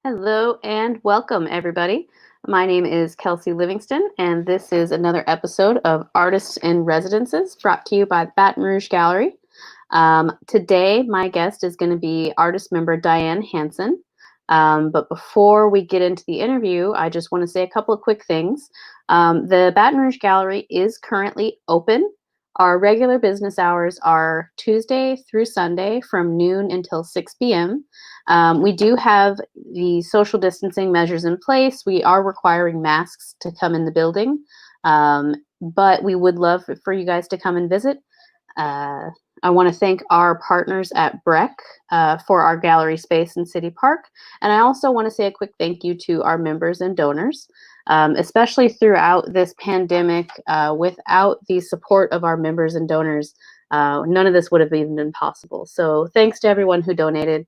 Hello and welcome, everybody. My name is Kelsey Livingston, and this is another episode of Artists in Residences brought to you by the Baton Rouge Gallery. Today, my guest is going to be artist member Diane Hanson. But before we get into the interview, I just want to say a couple of quick things. The Baton Rouge Gallery is currently open. Our regular business hours are Tuesday through Sunday from noon until 6 p.m. We do have the social distancing measures in place. We are requiring masks to come in the building, but we would love for you guys to come and visit. I want to thank our partners at Breck for our gallery space in City Park. And I also want to say a quick thank you to our members and donors, especially throughout this pandemic. Without the support of our members and donors, none of this would have even been possible. So thanks to everyone who donated.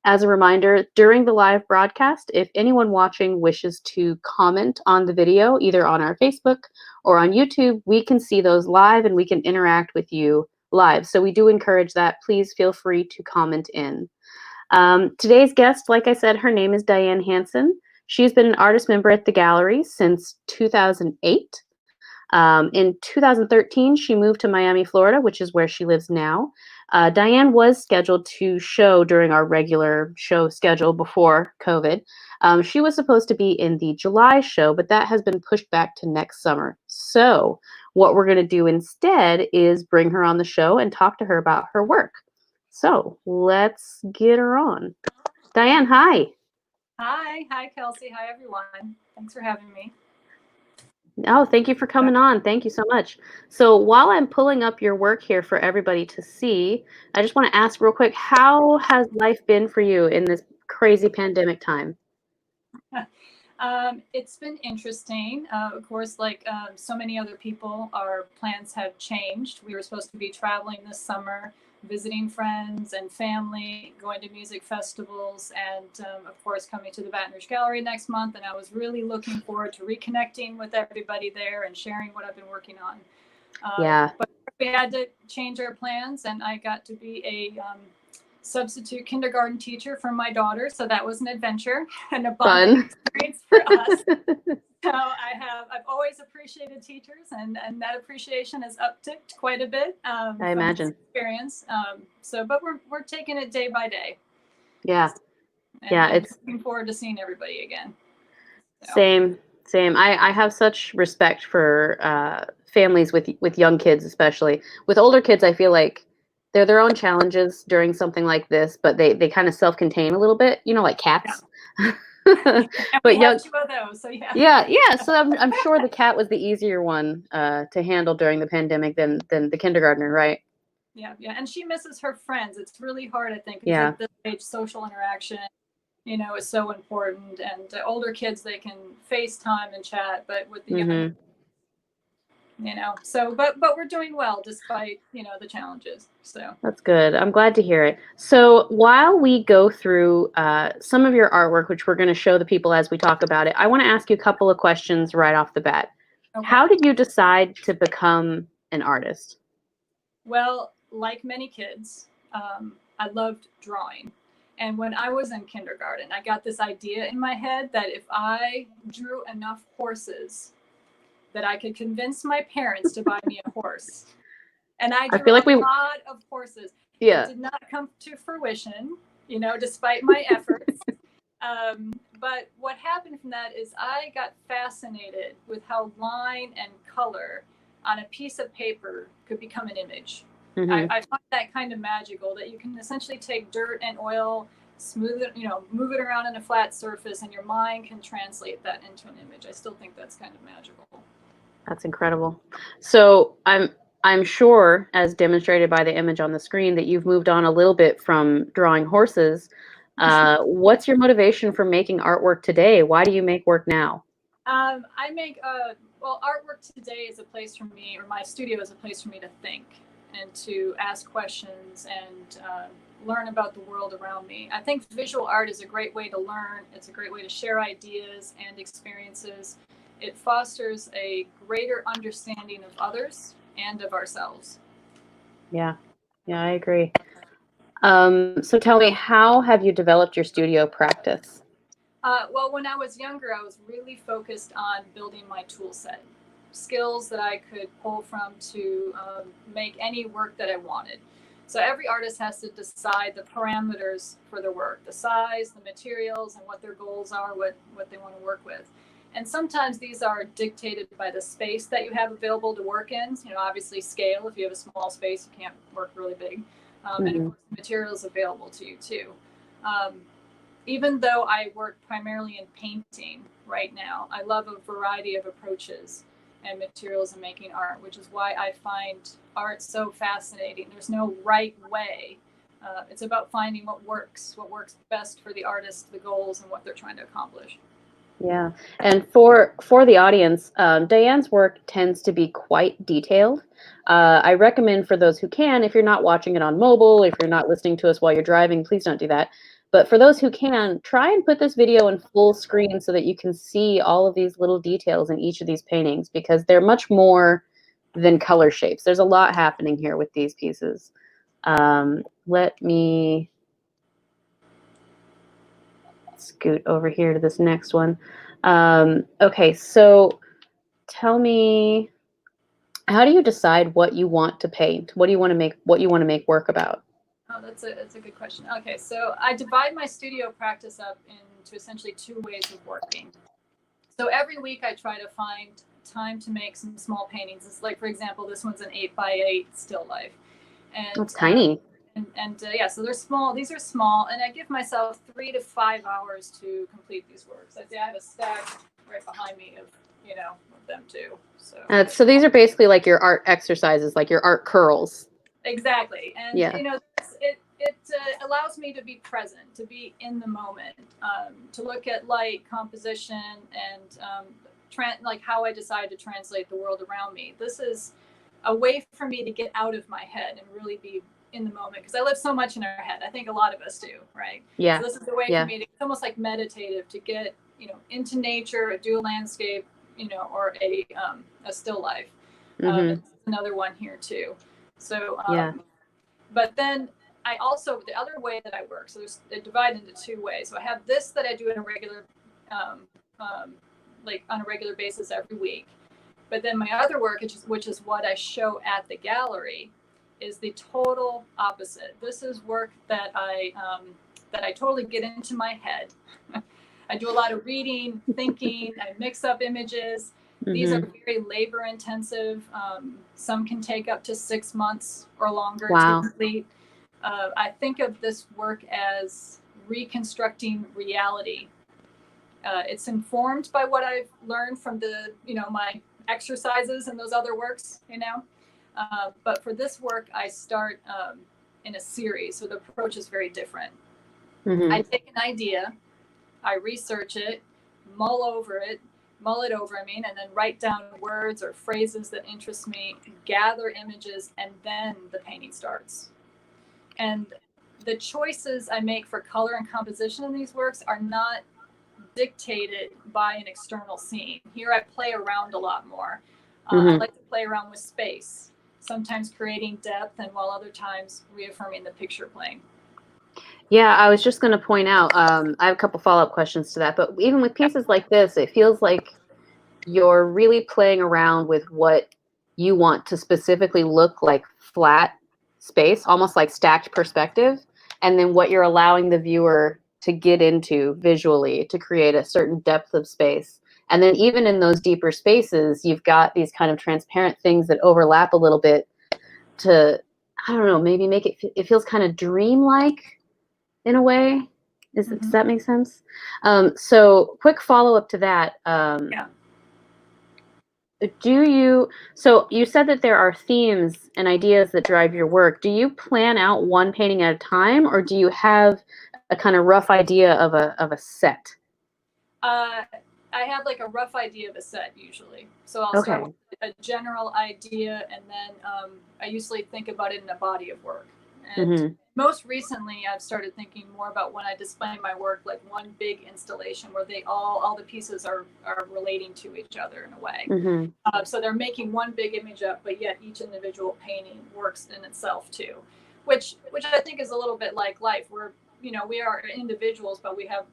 As a reminder, during the live broadcast, if anyone watching wishes to comment on the video, either on our Facebook or on YouTube, we can see those live and we can interact with you live. So we do encourage that. Please feel free to comment in. Today's guest, like I said, her name is Diane Hanson. She's been an artist member at the gallery since 2008. In 2013, she moved to Miami, Florida, which is where she lives now. Diane was scheduled to show during our regular show schedule before COVID. She was supposed to be in the July show, but that has been pushed back to next summer. So what we're going to do instead is bring her on the show and talk to her about her work. So let's get her on. Diane, hi. Hi, Kelsey. Hi, everyone. Thanks for having me. Oh, thank you for coming on. Thank you so much. So while I'm pulling up your work here for everybody to see, I just want to ask real quick, how has life been for you in this crazy pandemic time? It's been interesting. Of course, like so many other people, our plans have changed. We were supposed to be traveling this summer, visiting friends and family, going to music festivals, and of course, coming to the Baton Rouge Gallery next month. And I was really looking forward to reconnecting with everybody there and sharing what I've been working on. Yeah. But we had to change our plans, and I got to be a substitute kindergarten teacher for my daughter, so that was an adventure and a bonding experience for us. So I've always appreciated teachers, and that appreciation has upticked quite a bit. I imagine. Experience. But we're taking it day by day. Yeah. And I'm looking forward to seeing everybody again. So. Same. I have such respect for families with young kids, especially. With older kids, I feel like they're their own challenges during something like this, but they kind of self-contain a little bit, like cats. Yeah. But young, have two of those, so yeah. Yeah. So I'm sure the cat was the easier one to handle during the pandemic than the kindergartner, right? Yeah. And she misses her friends. It's really hard, I think. Yeah. At this age, social interaction, is so important. And the older kids, they can FaceTime and chat, but with the young, so but we're doing well despite the challenges. So that's good. I'm glad to hear it. So while we go through some of your artwork, which we're going to show the people as we talk about it, I want to ask you a couple of questions right off the bat. Okay. How did you decide to become an artist? Well, like many kids, I loved drawing. And when I was in kindergarten, I got this idea in my head that if I drew enough horses, that I could convince my parents to buy me a horse. And I drew a lot of horses. Yeah. It did not come to fruition, despite my efforts. But what happened from that is I got fascinated with how line and color on a piece of paper could become an image. Mm-hmm. I find that kind of magical, that you can essentially take dirt and oil, smooth it, move it around in a flat surface, and your mind can translate that into an image. I still think that's kind of magical. That's incredible. So I'm sure, as demonstrated by the image on the screen, that you've moved on a little bit from drawing horses. What's your motivation for making artwork today? Why do you make work now? I make artwork today is a place for me, or my studio is a place for me to think and to ask questions and learn about the world around me. I think visual art is a great way to learn. It's a great way to share ideas and experiences. It fosters a greater understanding of others and of ourselves. Yeah, I agree. So tell me, how have you developed your studio practice? Well, when I was younger, I was really focused on building my tool set, skills that I could pull from to make any work that I wanted. So every artist has to decide the parameters for their work, the size, the materials, and what their goals are, what they want to work with. And sometimes these are dictated by the space that you have available to work in. You know, obviously scale. If you have a small space, you can't work really big. And of course, the materials available to you too. Um, Even though I work primarily in painting right now, I love a variety of approaches and materials in making art, which is why I find art so fascinating. There's no right way. It's about finding what works best for the artist, the goals, and what they're trying to accomplish. Yeah, and for the audience, Diane's work tends to be quite detailed. I recommend for those who can, if you're not watching it on mobile, if you're not listening to us while you're driving, please don't do that. But for those who can, try and put this video in full screen so that you can see all of these little details in each of these paintings, because they're much more than color shapes. There's a lot happening here with these pieces. Let me scoot over here to this next one. Okay, so tell me, how do you decide what you want to paint? What do you want to make? What you want to make work about? Oh, that's a good question. Okay, so I divide my studio practice up into essentially two ways of working. So every week I try to find time to make some small paintings. It's like, for example, this one's an 8x8 still life, and That's tiny. Yeah, so they're small. These are small, and I give myself 3 to 5 hours to complete these works. I have a stack right behind me of of them too. So these are basically like your art exercises, like your art curls. Exactly, and Yeah. it allows me to be present, to be in the moment, to look at light, composition, and like how I decide to translate the world around me. This is a way for me to get out of my head and really be in the moment, because I live so much in our head. I think a lot of us do, right? Yeah. So this is a way for me to, it's almost like meditative, to get into nature, do a landscape, or a still life. Another one here too. So but then I also, the other way that I work, so they divide into two ways. So I have this that I do in a regular like on a regular basis every week. But then my other work, which is what I show at the gallery, is the total opposite. This is work that I totally get into my head. I do a lot of reading, thinking. I mix up images. These are very labor intensive. Some can take up to 6 months or longer to complete. I think of this work as reconstructing reality. It's informed by what I've learned from my exercises and those other works, but for this work, I start in a series, so the approach is very different. I take an idea, I research it, mull it over, and then write down words or phrases that interest me, gather images, and then the painting starts. And the choices I make for color and composition in these works are not dictated by an external scene. Here I play around a lot more. I like to play around with space, sometimes creating depth, and while other times reaffirming the picture plane. Yeah, I was just going to point out, I have a couple follow-up questions to that, but even with pieces like this, it feels like you're really playing around with what you want to specifically look like flat space, almost like stacked perspective, and then what you're allowing the viewer to get into visually to create a certain depth of space. And then even in those deeper spaces, you've got these kind of transparent things that overlap a little bit to, I don't know, maybe make it feels kind of dreamlike in a way. Does that make sense? So quick follow-up to that. So you said that there are themes and ideas that drive your work. Do you plan out one painting at a time, or do you have a kind of rough idea of a set? I have like a rough idea of a set usually. So I'll start with a general idea, and then I usually think about it in a body of work. And most recently, I've started thinking more about when I display my work, like one big installation where all the pieces are relating to each other in a way. So they're making one big image up, but yet each individual painting works in itself too. which I think is a little bit like life. We're, we are individuals, but we have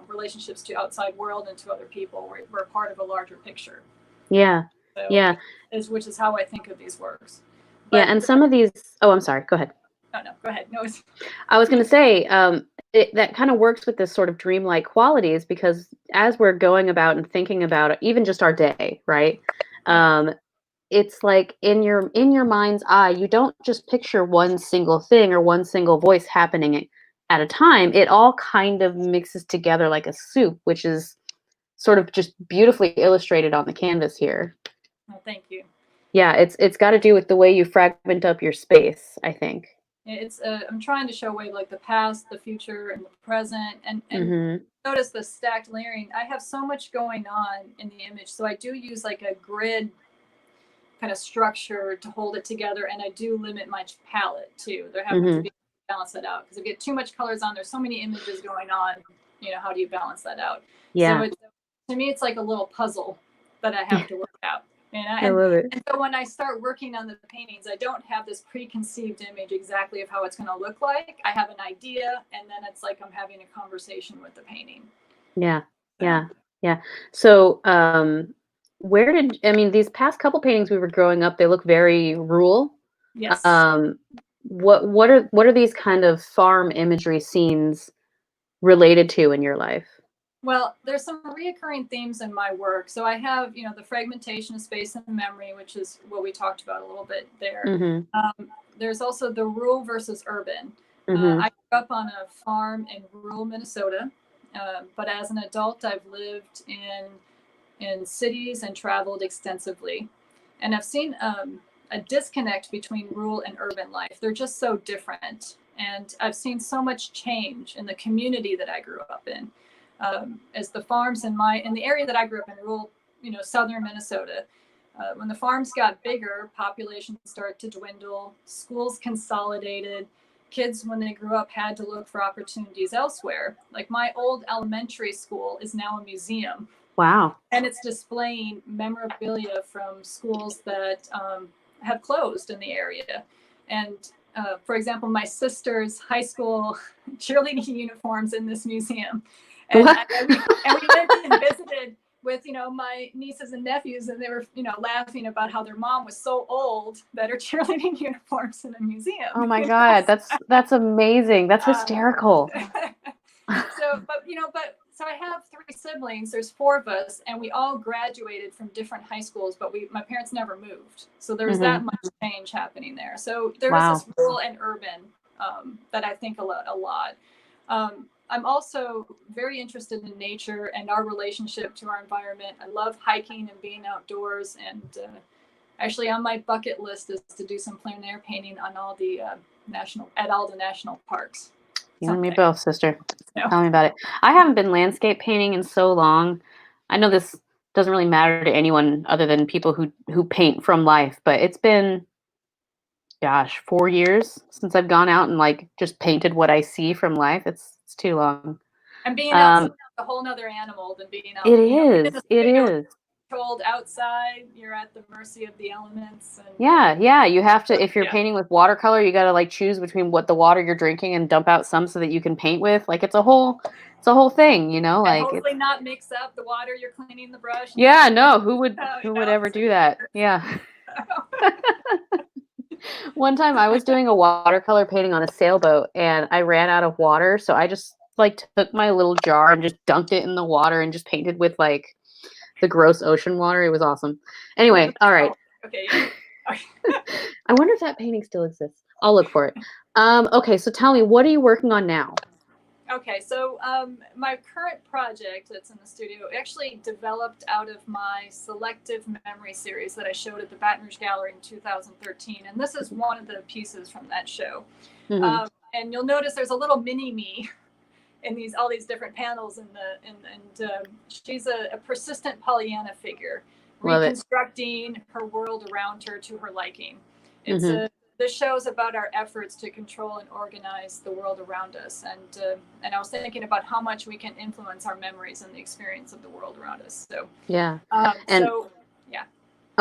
relationships to outside world and to other people. We're part of a larger picture. Yeah. So, Yeah. which is how I think of these works. Yeah. And some of these, oh, I'm sorry. Go ahead. No, go ahead. No, I was going to say, that kind of works with this sort of dreamlike qualities, because as we're going about and thinking about even just our day, right? It's like in your mind's eye, you don't just picture one single thing or one single voice happening at a time. It all kind of mixes together like a soup, which is sort of just beautifully illustrated on the canvas here. Well, thank you. Yeah, it's got to do with the way you fragment up your space, I think. It's I'm trying to show like the past, the future, and the present, and Mm-hmm. notice the stacked layering. I have so much going on in the image, so I do use like a grid kind of structure to hold it together, and I do limit my palette too. There happens Mm-hmm. to be balance that out, because if you get too much colors on, there's so many images going on. How do you balance that out? Yeah. So to me, it's like a little puzzle that I have to work out. I love it. And so when I start working on the paintings, I don't have this preconceived image exactly of how it's going to look like. I have an idea, and then it's like I'm having a conversation with the painting. Yeah. Yeah. Yeah. So, these past couple paintings we were growing up, they look very rural. Yes. What are these kind of farm imagery scenes related to in your life? Well, there's some reoccurring themes in my work. So I have, the fragmentation of space and memory, which is what we talked about a little bit there. Mm-hmm. There's also the rural versus urban. Mm-hmm. I grew up on a farm in rural Minnesota, but as an adult, I've lived in cities and traveled extensively. And I've seen a disconnect between rural and urban life. They're just so different. And I've seen so much change in the community that I grew up in. As the farms in the area that I grew up in, rural, southern Minnesota, when the farms got bigger, populations started to dwindle, schools consolidated, kids, when they grew up, had to look for opportunities elsewhere. Like my old elementary school is now a museum. Wow. And it's displaying memorabilia from schools that have closed in the area. And for example, my sister's high school cheerleading uniforms in this museum. And we went and visited with, my nieces and nephews, and they were, laughing about how their mom was so old that her cheerleading uniforms in a museum. Oh my God, that's amazing. That's hysterical. So I have 3 siblings. There's 4 of us, and we all graduated from different high schools, but my parents never moved. So there's that much change happening there. So there is this rural and urban that I think a lot. I'm also very interested in nature and our relationship to our environment. I love hiking and being outdoors. And actually, on my bucket list is to do some plein air painting on all the national parks. You and me both, sister. Tell me about it. I haven't been landscape painting in so long. I know this doesn't really matter to anyone other than people who paint from life, but it's been, 4 years since I've gone out and like just painted what I see from life. It's too long. And being outside is a whole nother animal than being out. It is. Controlled outside, you're at the mercy of the elements. And, yeah. You have to, if you're painting with watercolor, you got to like choose between what the water you're drinking and dump out some so that you can paint with. Like it's a whole thing, And like hopefully not mix up the water you're cleaning the brush. Yeah, no, who would ever do that? Yeah. One time I was doing a watercolor painting on a sailboat and I ran out of water, so I just like took my little jar and just dunked it in the water and just painted with like the gross ocean water. It was awesome. Anyway, all right. Okay. I wonder if that painting still exists. I'll look for it. Okay, so tell me, what are you working on now? Okay, so my current project that's in the studio actually developed out of my selective memory series that I showed at the Baton Rouge Gallery in 2013, and this is one of the pieces from that show. Mm-hmm. And you'll notice there's a little mini me in all these different panels, and she's a persistent Pollyanna figure, reconstructing her world around her to her liking. It's this show is about our efforts to control and organize the world around us, and I was thinking about how much we can influence our memories and the experience of the world around us. So yeah,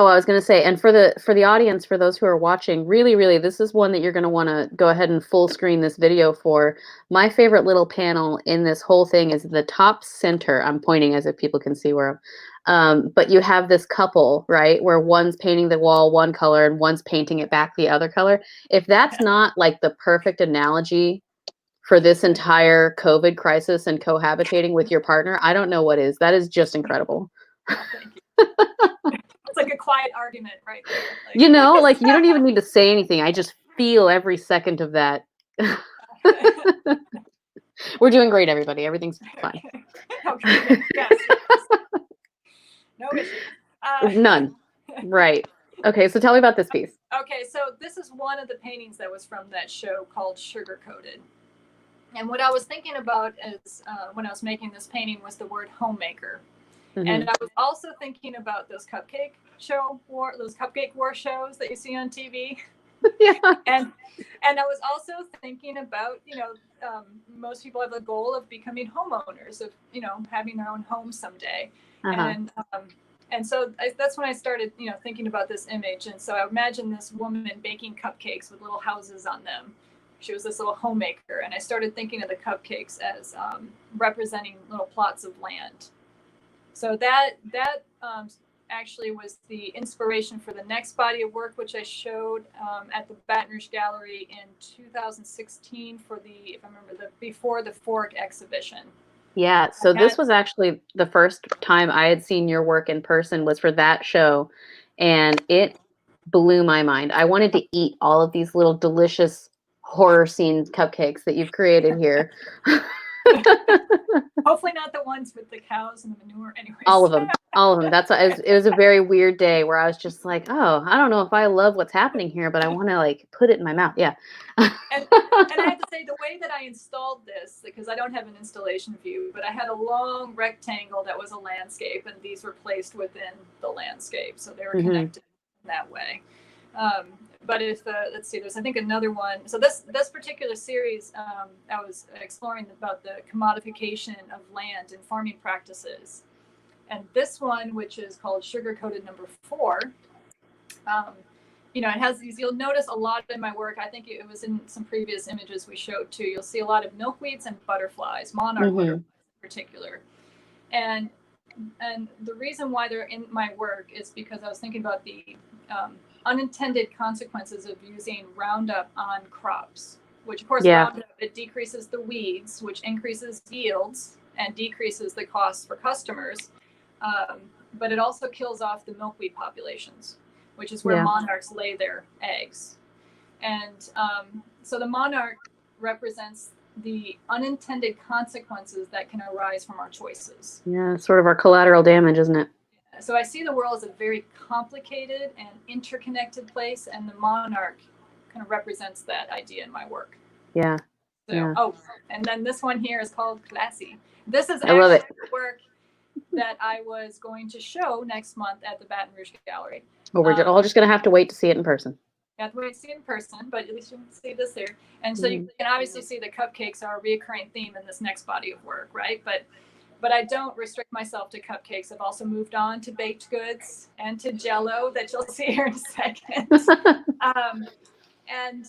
Oh, I was going to say, and for the audience, for those who are watching, really, really, this is one that you're going to want to go ahead and full screen this video for. My favorite little panel in this whole thing is the top center. I'm pointing as if people can see where but you have this couple, right, where one's painting the wall one color and one's painting it back the other color. If that's not like the perfect analogy for this entire COVID crisis and cohabitating with your partner, I don't know what is. That is just incredible. Oh, thank you. It's like a quiet argument right there. Like, you know, like you don't even need to say anything. I just feel every second of that. We're doing great, everybody. Everything's fine. Okay. Yes. No issue. None. Right. Okay, so tell me about this piece. Okay, so this is one of the paintings that was from that show called Sugar Coated. And what I was thinking about is when I was making this painting was the word homemaker. Mm-hmm. And I was also thinking about those cupcake war shows that you see on TV. Yeah. And I was also thinking about, most people have the goal of becoming homeowners, of, having their own home someday. Uh-huh. And so that's when I started, thinking about this image. And so I imagined this woman baking cupcakes with little houses on them. She was this little homemaker. And I started thinking of the cupcakes as representing little plots of land. So that actually was the inspiration for the next body of work, which I showed at the Baton Rouge Gallery in 2016 for the Before the Fork exhibition. Yeah, so this was actually the first time I had seen your work in person was for that show, and it blew my mind. I wanted to eat all of these little delicious horror scene cupcakes that you've created here. Hopefully not the ones with the cows and the manure. Anyways. All of them. It was a very weird day where I was just like, oh, I don't know if I love what's happening here, but I want to like put it in my mouth. Yeah. and I have to say, the way that I installed this, because I don't have an installation view, but I had a long rectangle that was a landscape, and these were placed within the landscape, so they were connected in that way. But if let's see, there's I think another one. So this particular series, I was exploring about the commodification of land and farming practices, and this one, which is called Sugar Coated number 4, it has these. You'll notice a lot in my work. I think it was in some previous images we showed too. You'll see a lot of milkweeds and butterflies, monarch butterflies in particular, and the reason why they're in my work is because I was thinking about the unintended consequences of using Roundup on crops, which of course Roundup, it decreases the weeds, which increases yields and decreases the costs for customers. But it also kills off the milkweed populations, which is where monarchs lay their eggs. And so the monarch represents the unintended consequences that can arise from our choices. Yeah, sort of our collateral damage, isn't it? So I see the world as a very complicated and interconnected place, and the monarch kind of represents that idea in my work. Yeah. So, Oh, and then this one here is called Classy. This is actually the work that I was going to show next month at the Baton Rouge Gallery. Well, we're all just going to have to wait to see it in person. You have to wait to see it in person, but at least you can see this here. And so you can obviously see the cupcakes are a reoccurring theme in this next body of work, right? But I don't restrict myself to cupcakes. I've also moved on to baked goods and to Jell-O that you'll see here in a second. And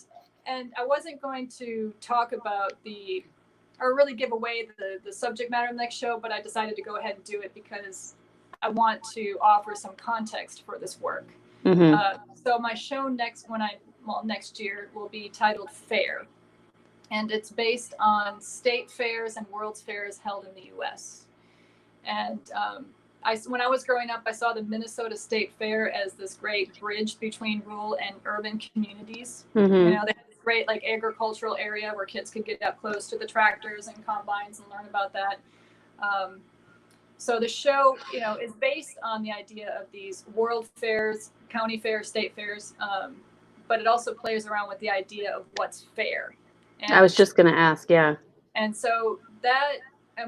I wasn't going to talk about or really give away the subject matter in the next show, but I decided to go ahead and do it because I want to offer some context for this work. So my show next year will be titled Fair. And it's based on state fairs and world's fairs held in the U.S. And when I was growing up, I saw the Minnesota State Fair as this great bridge between rural and urban communities. They had this great agricultural area where kids could get up close to the tractors and combines and learn about that. So the show, is based on the idea of these world fairs, county fairs, state fairs, but it also plays around with the idea of what's fair. And I was just going to ask, yeah. And so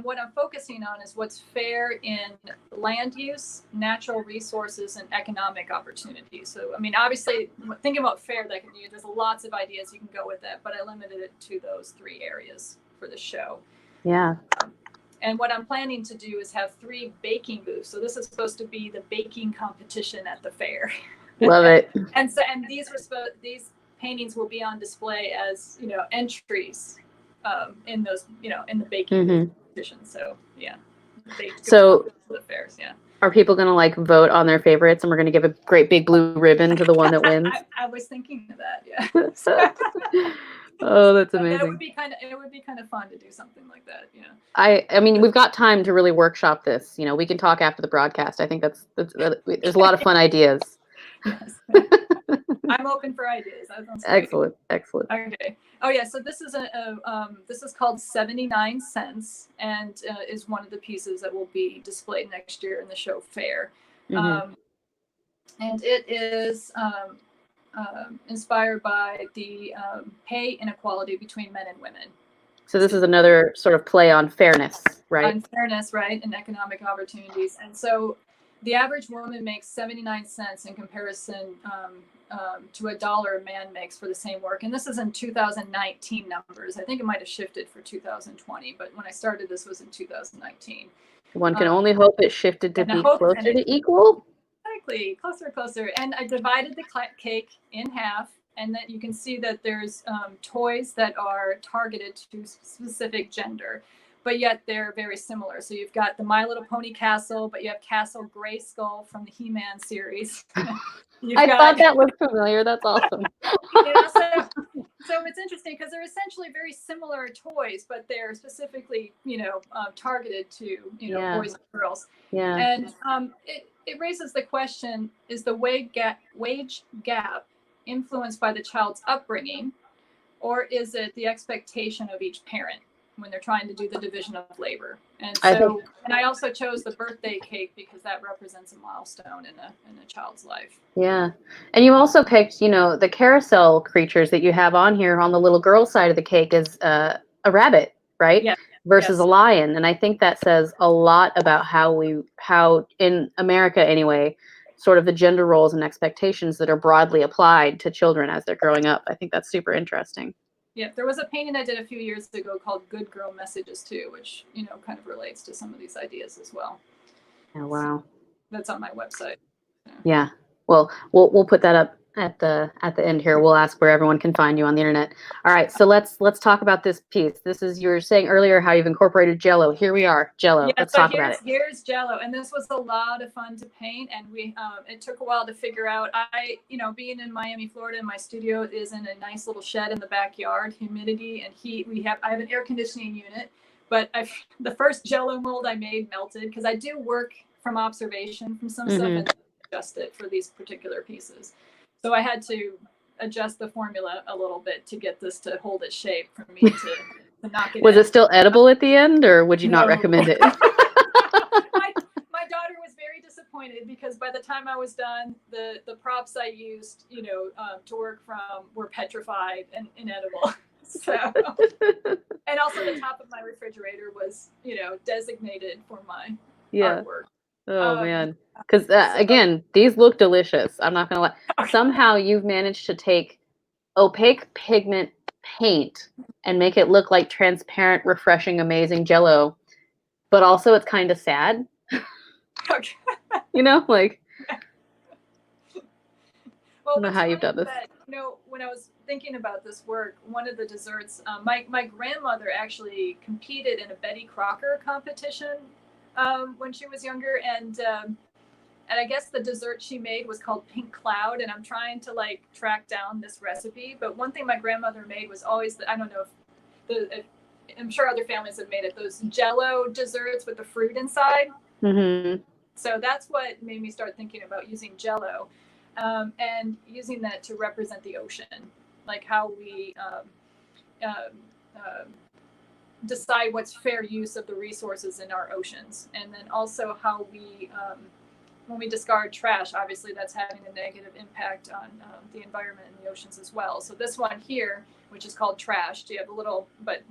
what I'm focusing on is what's fair in land use, natural resources, and economic opportunities. So, obviously, thinking about fair, there's lots of ideas you can go with that, but I limited it to those 3 areas for the show. Yeah. And what I'm planning to do is have 3 baking booths. So this is supposed to be the baking competition at the fair. Love it. And these paintings will be on display as, entries in those, in the baking booth competition. So yeah. So the fairs, yeah. Are people going to like vote on their favorites, and we're going to give a great big blue ribbon to the one that wins? I was thinking of that, yeah. Oh, that's amazing. It would be kind of fun to do something like that, yeah. I mean, we've got time to really workshop this. We can talk after the broadcast. I think there's a lot of fun ideas. Yes. I'm open for ideas. That sounds great. Excellent. Okay. Oh yeah. So this is this is called 79 cents, and is one of the pieces that will be displayed next year in the show fair. And it is inspired by the pay inequality between men and women. So this is another sort of play on fairness, right? On fairness, right, and economic opportunities. And so the average woman makes 79 cents in comparison to $1 a man makes for the same work. And this is in 2019 numbers. I think it might have shifted for 2020, but when I started, this was in 2019. One can only hope it shifted to be closer to equal. Exactly, closer. And I divided the cake in half, and then you can see that there's toys that are targeted to specific gender, but yet they're very similar. So you've got the My Little Pony Castle, but you have Castle Grayskull from the He-Man series. I thought that looked familiar. That's awesome. So it's interesting because they're essentially very similar toys, but they're specifically, targeted to, boys and girls. Yeah. And it raises the question, is the wage gap influenced by the child's upbringing, or is it the expectation of each parent when they're trying to do the division of labor? And so, I also chose the birthday cake because that represents a milestone in a child's life. Yeah. And you also picked, the carousel creatures that you have on here on the little girl side of the cake is a rabbit, right? Yeah. Versus a lion. And I think that says a lot about how in America anyway, sort of the gender roles and expectations that are broadly applied to children as they're growing up. I think that's super interesting. Yeah, there was a painting I did a few years ago called Good Girl Messages too, which, kind of relates to some of these ideas as well. Oh, wow. So that's on my website. Yeah. Well, we'll put that up at the end here. We'll ask where everyone can find you on the internet. All right, so let's talk about this piece. This is, you were saying earlier how you've incorporated Jell-O. Here we are, Jell-O. Let's talk about it. Here's Jell-O, and this was a lot of fun to paint, and we it took a while to figure out. I, being in Miami, Florida, my studio is in a nice little shed in the backyard. Humidity and heat. I have an air conditioning unit, but the first Jell-O mold I made melted because I do work from observation from some stuff and adjust it for these particular pieces. So I had to adjust the formula a little bit to get this to hold its shape for me to knock it Was it still edible at the end, or would you not recommend it? My daughter was very disappointed because by the time I was done, the props I used, to work from were petrified and inedible. So, and also the top of my refrigerator was, designated for my artwork. Oh, man. Because, again, these look delicious. I'm not going to lie. Somehow you've managed to take opaque pigment paint and make it look like transparent, refreshing, amazing Jell-O. But also it's kind of sad. Okay. I don't know how you've done this. When I was thinking about this work, one of the desserts, my grandmother actually competed in a Betty Crocker competition when she was younger, and I guess the dessert she made was called Pink Cloud, and I'm trying to track down this recipe. But one thing my grandmother made was always I don't know if I'm sure other families have made it, those Jell-O desserts with the fruit inside. So that's what made me start thinking about using Jell-O and using that to represent the ocean, like how we decide what's fair use of the resources in our oceans, and then also how we when we discard trash, obviously that's having a negative impact on the environment and the oceans as well. So this one here, which is called Trash, you have a little, but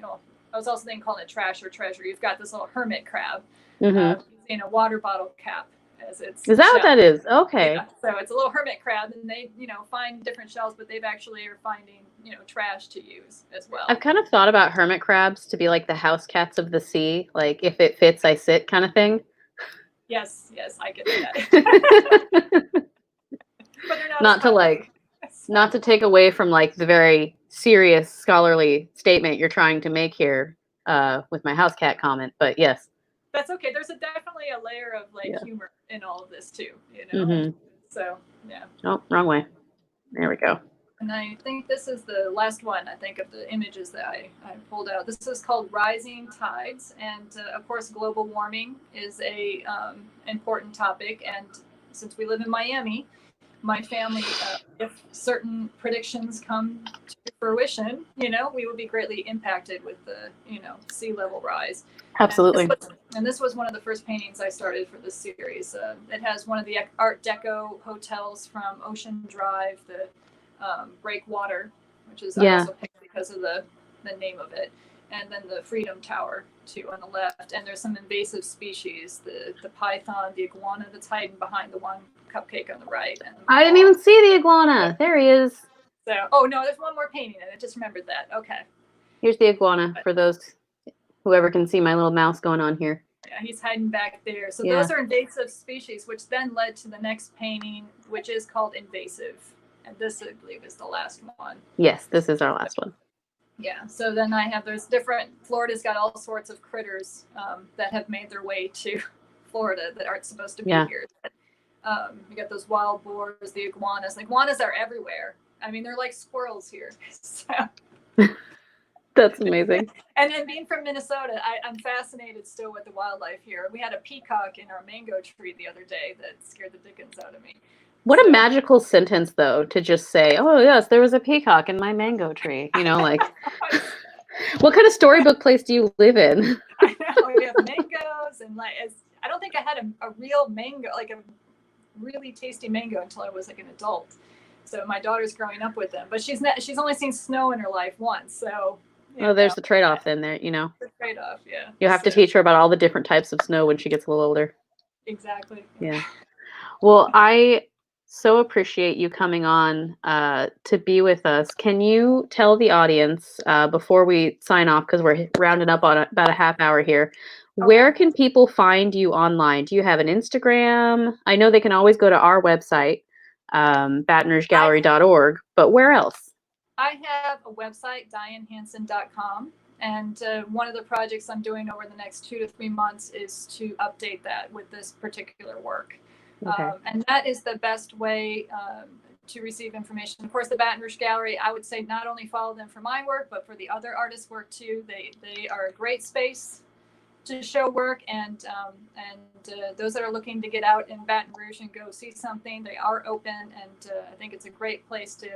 I was also thinking calling it Trash or Treasure. You've got this little hermit crab using a water bottle cap as its Is that shell. what that is? Okay. Yeah, so it's a little hermit crab, and they, find different shells, but they've actually are finding, trash to use as well. I've kind of thought about hermit crabs to be like the house cats of the sea, like if it fits, I sit kind of thing. Yes, I get that. But they're not Not to like, not to take away from like the very serious scholarly statement you're trying to make here with my house cat comment, but yes. That's okay. There's definitely a layer of like humor in all of this too, Mm-hmm. So yeah. Oh, wrong way. There we go. And I think this is the last one, I think, of the images that I pulled out. This is called Rising Tides. And of course, global warming is a important topic. And since we live in Miami, my family, if certain predictions come to fruition, we would be greatly impacted with the, sea level rise. Absolutely. And this was one of the first paintings I started for this series. It has one of the Art Deco hotels from Ocean Drive, the Breakwater, which is I also picked because of the name of it, and then the Freedom Tower too on the left. And there's some invasive species, the python, the iguana that's hiding behind the one cupcake on the right. And I didn't even see the iguana. There he is. So, oh no, there's one more painting, and I just remembered that. Okay. Here's the iguana for those whoever can see my little mouse going on here. Yeah, he's hiding back there. So those are invasive species, which then led to the next painting, which is called Invasive. And this, I believe, is the last one. Yes, this is our last one. Yeah, so then there's different, Florida's got all sorts of critters that have made their way to Florida that aren't supposed to be here. You got those wild boars, the iguanas. The iguanas are everywhere. I mean, they're like squirrels here. So. That's amazing. And then being from Minnesota, I'm fascinated still with the wildlife here. We had a peacock in our mango tree the other day that scared the dickens out of me. What a magical sentence, though, to just say, oh, yes, there was a peacock in my mango tree. Like, what kind of storybook place do you live in? I know, we have mangoes, and I don't think I had a real mango, like a really tasty mango until I was like an adult. So my daughter's growing up with them, but she's only seen snow in her life once, so. There's the trade-off then there, The trade-off, yeah. You have to teach her about all the different types of snow when she gets a little older. Exactly. Yeah. Well, I so appreciate you coming on to be with us. Can you tell the audience before we sign off, because we're rounding up on about a half hour here, where can people find you online? Do you have an Instagram? I know they can always go to our website, batonrougegallery.org, but where else? I have a website, dianehanson.com, and one of the projects I'm doing over the next 2 to 3 months is to update that with this particular work. Okay. And that is the best way to receive information. Of course, the Baton Rouge Gallery, I would say not only follow them for my work, but for the other artists' work too. They are a great space to show work, and those that are looking to get out in Baton Rouge and go see something, they are open, and I think it's a great place to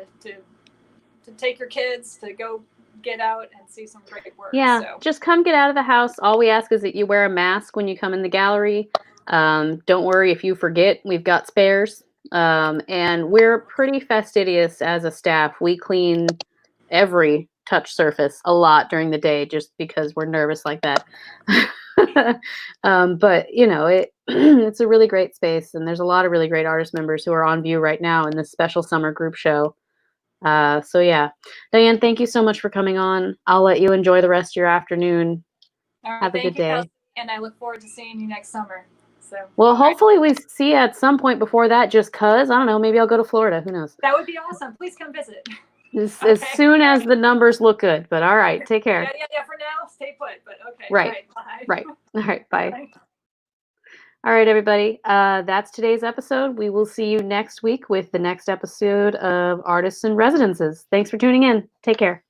take your kids to go get out and see some great work. Yeah, so. Just come get out of the house. All we ask is that you wear a mask when you come in the gallery. Don't worry if you forget, we've got spares. And we're pretty fastidious as a staff. We clean every touch surface a lot during the day just because we're nervous like that. But, it's a really great space, and there's a lot of really great artist members who are on view right now in this special summer group show. So yeah, Diane, thank you so much for coming on. I'll let you enjoy the rest of your afternoon. All right, have a good day. Kelsey, and I look forward to seeing you next summer. So. Well, hopefully we see you at some point before that, just cause, I don't know, maybe I'll go to Florida. Who knows? That would be awesome. Please come visit. As soon as the numbers look good. But all right, take care. Yeah, for now, stay put, but okay. Right. Bye. Right. All right, bye. All right, everybody. That's today's episode. We will see you next week with the next episode of Artists in Residences. Thanks for tuning in. Take care.